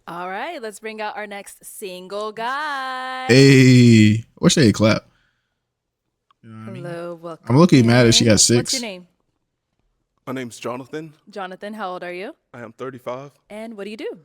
All right, let's bring out our next single guy. Hey, or say a clap. You know what I mean? Hello, I'm welcome looking mad that she in. got What's your 6. name? My name's Jonathan. Jonathan, how old are you? I am 35. And what do you do?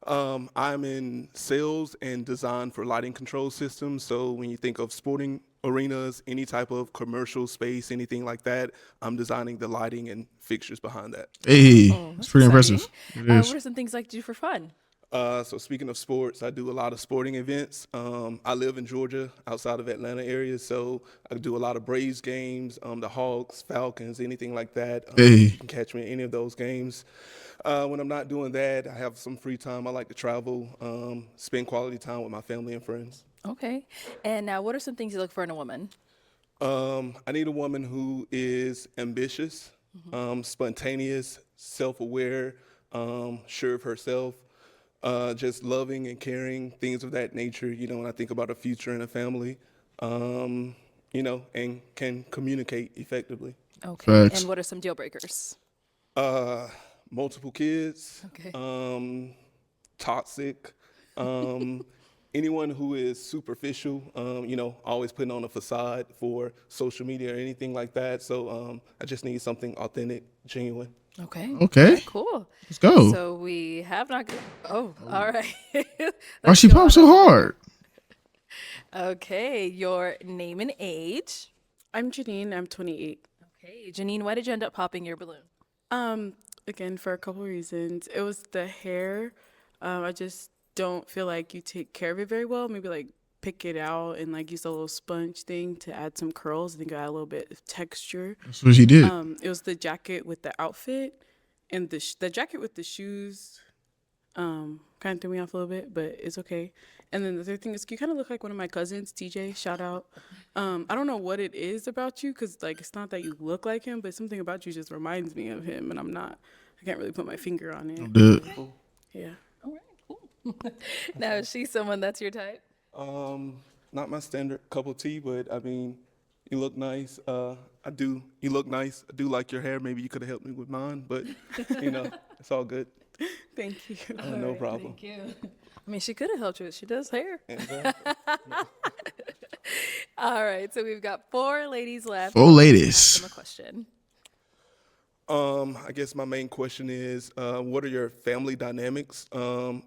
I'm in sales and design for lighting control systems. So when you think of sporting arenas, any type of commercial space, anything like that, I'm designing the lighting and fixtures behind that. Hey, Oh, it's that's pretty exciting. impressive. It What is. are some things like to do for fun? So speaking of sports, I do a lot of sporting events. I live in Georgia, outside of Atlanta area, so I do a lot of Braves games, the Hawks, Falcons, anything like that. You Hey, can catch me at any of those games. When I'm not doing that, I have some free time. I like to travel, spend quality time with my family and friends. Okay. And now, what are some things you look for in a woman? I need a woman who is ambitious, spontaneous, self-aware, sure of herself, just loving and caring, things of that nature. When I think about a future and a family, and can communicate effectively. Okay. And facts. what are some deal breakers? Uh, Multiple kids, Okay. toxic, um, anyone who is superficial, always putting on a facade for social media or anything like that. So I just need something authentic, genuine. Okay. All Okay, right, cool. let's go. So we have not. Oh, all right. Why Let's she go pop on so over there. hard? Okay. Your name and age. I'm Janine. I'm 28. Okay. Janine, why did you end up popping your balloon? Um, Again, for a couple reasons. It was the hair. I just don't feel like you take care of it very well. Maybe like pick it out and like use a little sponge thing to add some curls. I think add a little bit of texture. That's what she did. It was the jacket with the outfit and the jacket with the shoes. Kind of threw me off a little bit, but it's okay. And then the third thing is, you kind of look like one of my cousins, TJ. Shout out. I don't know what it is about you, cause like it's not that you look like him, but something about you just reminds me of him, and I can't really put my finger on it. I'm dead. Yeah. All right. Cool. Now, is she someone that's your type? Um, Not my standard cup of tea, but I mean, you look nice. I do. You look nice. I do like your hair. Maybe you could have helped me with mine, but it's all good. Thank you. All No right. problem. Thank you. I mean, she could have helped you. She does hair. Exactly. All right. So we've got four ladies left. Four I'll go ahead and ask them ladies. a question. I guess my main question is, what are your family dynamics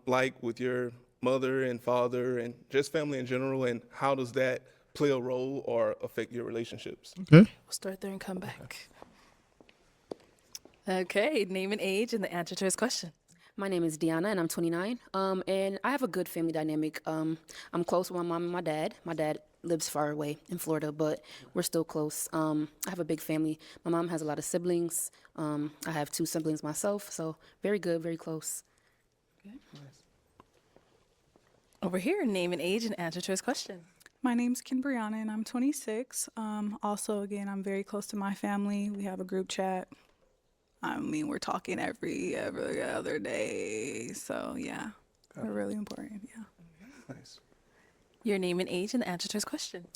like with your mother and father, and just family in general, and how does that play a role or affect your relationships? Okay. We'll start there and come back. Okay. Name and age and the answer to his question. My name is Deanna, and I'm 29. And I have a good family dynamic. I'm close with my mom and my dad. My dad lives far away in Florida, but we're still close. I have a big family. My mom has a lot of siblings. I have 2 siblings myself, so very good, very close. Over here, name and age and answer to his question. My name's Kinbrianna and I'm 26. Also, again, I'm very close to my family. We have a group chat. I mean, we're talking every other day. So, yeah, we're really important. Yeah. Nice. Your name and age and the answer to his question.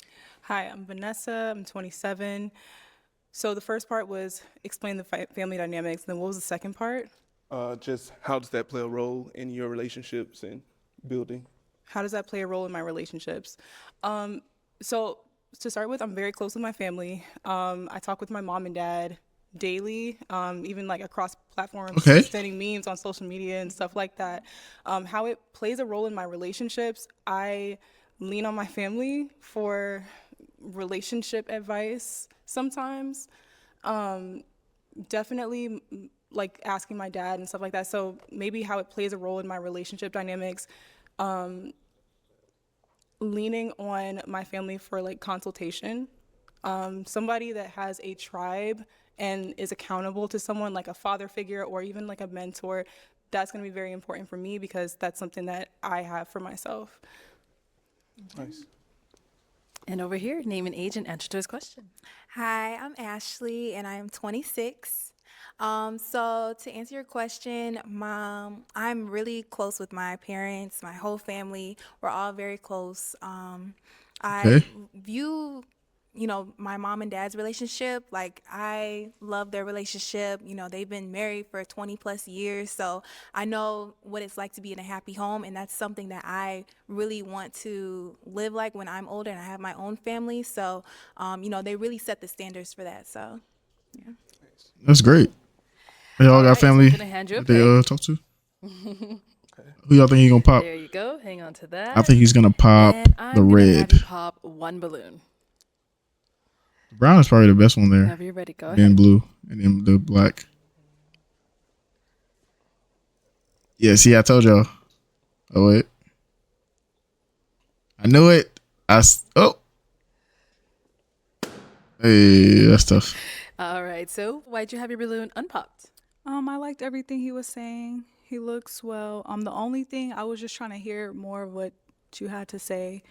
Hi, I'm Vanessa. I'm 27. So, the first part was explain the family dynamics. Then, what was the second part? Just how does that play a role in your relationships and building? How does that play a role in my relationships? So to start with, I'm very close with my family. I talk with my mom and dad daily, even like across platforms, Okay. sending memes on social media and stuff like that. How it plays a role in my relationships, I lean on my family for relationship advice sometimes. Definitely like asking my dad and stuff like that. So maybe how it plays a role in my relationship dynamics, leaning on my family for like consultation. Somebody that has a tribe and is accountable to someone like a father figure or even like a mentor, that's going to be very important for me because that's something that I have for myself. Nice. And over here, name and age and answer to his question. Hi, I'm Ashley and I'm 26. So to answer your question, Mom, I'm really close with my parents, my whole family. We're all very close. I Okay. view my mom and dad's relationship. Like, I love their relationship. They've been married for 20 plus years. So I know what it's like to be in a happy home. And that's something that I really want to live like when I'm older and I have my own family. So, they really set the standards for that. So, yeah. That's great. Y'all All got right, so family I'm gonna hand you a that they pick. talk to? Who y'all think he gonna pop? There you go. Hang on to that. I think he's gonna pop and the I'm gonna have red. you pop one balloon. Brown is probably the best one there. Whenever you're ready, go Then ahead. blue, and then the black. Yeah, see, I told y'all. Oh wait, I knew it. Oh, hey, that's tough. All right. So why'd you have your balloon unpopped? I liked everything he was saying. He looks well. The only thing I was just trying to hear more of what you had to say.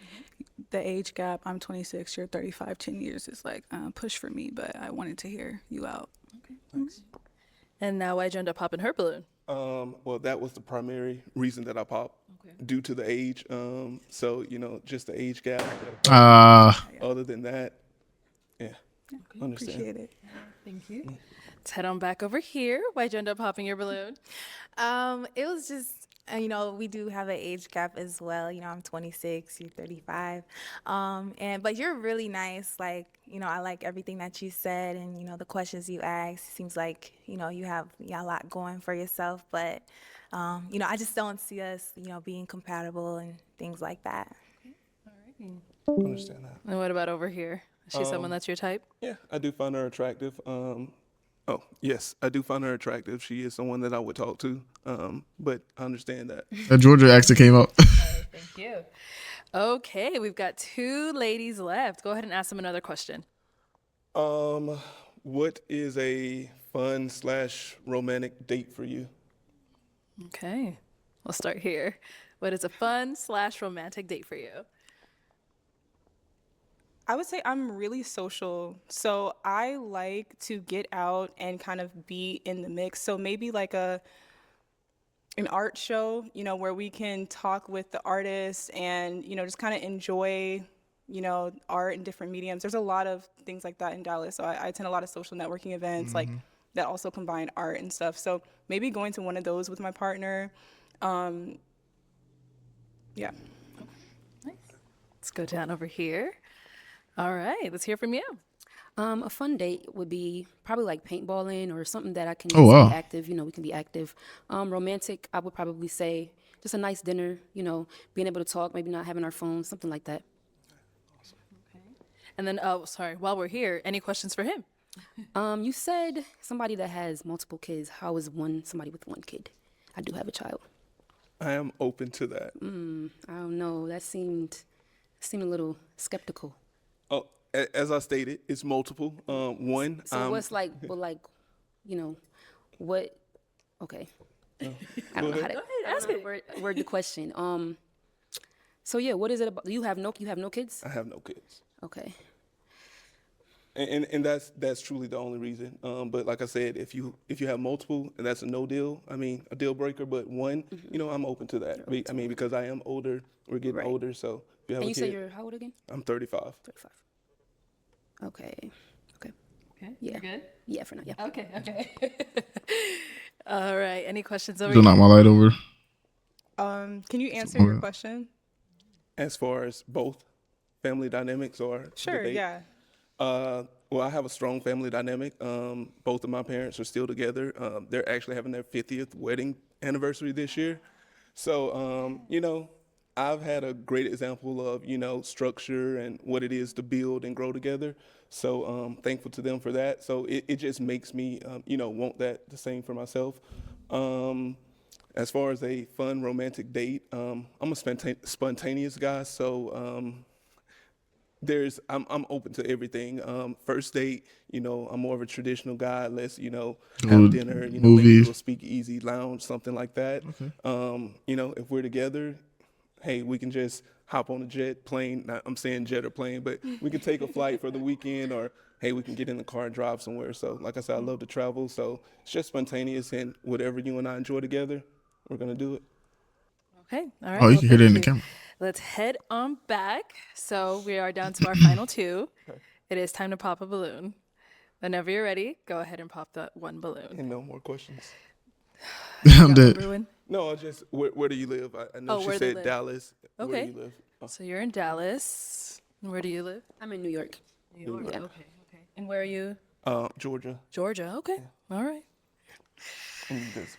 The age gap. I'm 26. You're 35. 10 years is like push for me, but I wanted to hear you out. Thanks. And now why'd you end up popping her balloon? Well, that was the primary reason that I popped due to the age. So, just the age gap. Other than that, yeah, understand. Appreciate it. Thank you. Let's head on back over here. Why'd you end up popping your balloon? It was just, we do have an age gap as well. I'm 26, you're 35. But you're really nice. Like, I like everything that you said and, the questions you asked. Seems like, you have a lot going for yourself. But, I just don't see us, being compatible and things like that. Understand that. And what about over here? Is she someone that's your type? Yeah, I do find her attractive. Oh, yes, I do find her attractive. She is someone that I would talk to. But I understand that. That Georgia accent came out. Thank you. Okay, we've got 2 ladies left. Go ahead and ask them another question. What is a fun / romantic date for you? Okay, we'll start here. What is a fun / romantic date for you? I would say I'm really social. So I like to get out and kind of be in the mix. So maybe like an art show, where we can talk with the artists and, just kind of enjoy, art in different mediums. There's a lot of things like that in Dallas. So I attend a lot of social networking events like that also combine art and stuff. So maybe going to one of those with my partner. Yeah. Let's go down over here. All right, let's hear from you. A fun date would be probably like paintballing or something that I can Oh, wow. be active. We can be active. Romantic, I would probably say just a nice dinner, being able to talk, maybe not having our phones, something like that. And then, while we're here, any questions for him? You said somebody that has multiple kids. How is somebody with one kid? I do have a child. I am open to that. I don't know. That seemed a little skeptical. Oh, as I stated, it's multiple. One. So what's like, what? Okay. I don't know how to Ask it. word the question. So yeah, what is it about? You have no kids? I have no kids. Okay. And that's truly the only reason. But like I said, if you have multiple, and that's a no deal. I mean, a deal breaker. But one, I'm open to that. I mean, because I am older. We're getting older, so if you have And a you kid, say you're how old again? I'm 35. 35. Okay. Okay, Yeah. you're good? Yeah, for now. Yeah. Okay. All right, any questions over Do here? not my light over. Can you answer more. your question? As far as both family dynamics or the Sure, date? yeah. Well, I have a strong family dynamic. Both of my parents are still together. They're actually having their 50th wedding anniversary this year. So, I've had a great example of, structure and what it is to build and grow together. So thankful to them for that. So it just makes me, want that the same for myself. As far as a fun romantic date, I'm a spontaneous guy. So I'm open to everything. First date, I'm more of a traditional guy. Let's, have dinner, maybe movies. do a speakeasy lounge, something like that. If we're together, hey, we can just hop on a jet, plane. Not, I'm saying jet or plane, but we can take a flight for the weekend, or hey, we can get in the car and drive somewhere. So, like I said, I love to travel. So it's just spontaneous, and whatever you and I enjoy together, we're gonna do it. Okay, all right. Oh, you can hear it thank in the camera. Let's head on back. So we are down to our final 2. it is time to pop a balloon. Whenever you're ready, go ahead and pop that one balloon. And no more questions. I'm Got dead. the balloon? No, just where do you live? I know Oh, she where they said live. Dallas. Where Okay. do you live? Oh, So you're in Dallas. Where do you live? I'm in New York. New York. Okay, okay. And where are you? Georgia. Georgia. Okay. All right. And just,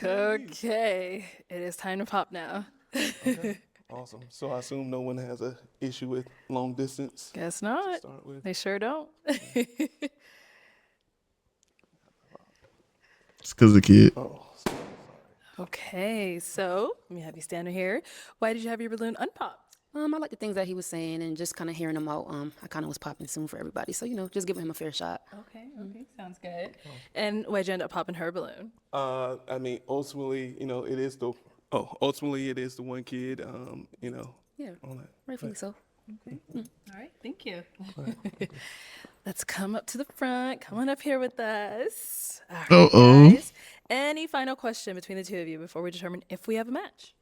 Okay. It is time to pop now. okay. Awesome. So I assume no one has a issue with long distance Guess to not. start with. They sure don't. It's because the kid. Oh, sorry. Okay. So let me have you stand here. Why did you have your balloon unpopped? I like the things that he was saying and just kind of hearing him out. I kind of was popping soon for everybody. So, just giving him a fair shot. Okay. Okay. Sounds good. And why'd you end up popping her balloon? I mean, ultimately, it is the one kid. Yeah, All that. rightfully so. All right. Thank you. Let's come up to the front. Come on up here with us. All right, Uh-oh. guys. Any final question between the two of you before we determine if we have a match?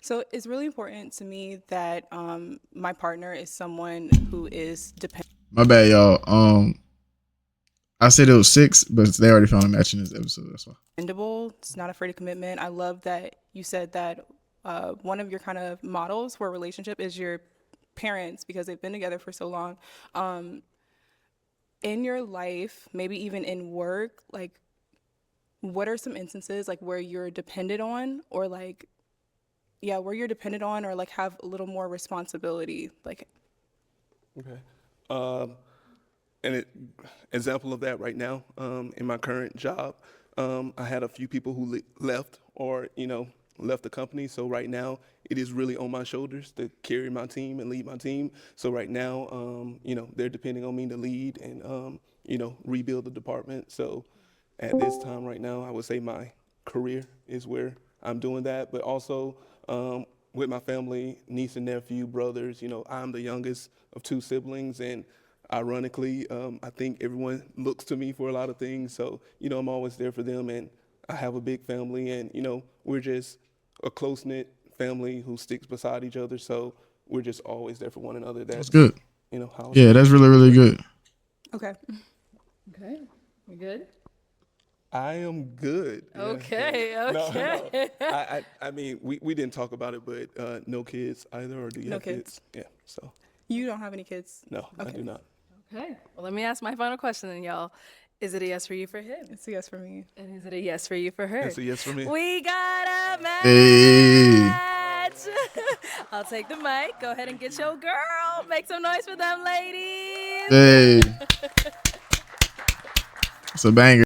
So it's really important to me that my partner is someone who is My bad, y'all. I said it was 6, but they already found a match in this episode. That's why. dependable. It's not afraid of commitment. I love that you said that one of your kind of models for a relationship is your parents because they've been together for so long. In your life, maybe even in work, like, what are some instances like where you're dependent on or like, yeah, where you're dependent on or like have a little more responsibility? Like, Okay. An example of that right now, in my current job, I had a few people who left or, left the company. So right now it is really on my shoulders to carry my team and lead my team. So right now, they're depending on me to lead and, rebuild the department. So at this time right now, I would say my career is where I'm doing that, but also with my family, niece and nephew, brothers, I'm the youngest of 2 siblings, and ironically, I think everyone looks to me for a lot of things. So, I'm always there for them, and I have a big family, and, we're just a close-knit family who sticks beside each other. So we're just always there for one another. That's good. How Yeah, that's really, really good. okay. Okay. You good? I am good. Yeah, Okay, yeah. No, okay. I mean, we didn't talk about it, but no kids either, or do you No have kids. Yeah, so You don't have any kids? no, I Okay. do not. Okay. Well, let me ask my final question then, y'all. Is it a yes for you for him? It's a yes for me. And is it a yes for you for her? That's a yes for me. We got a match. Hey. I'll take the mic. Go ahead and get your girl. Make some noise for them, ladies. Hey. It's a banger.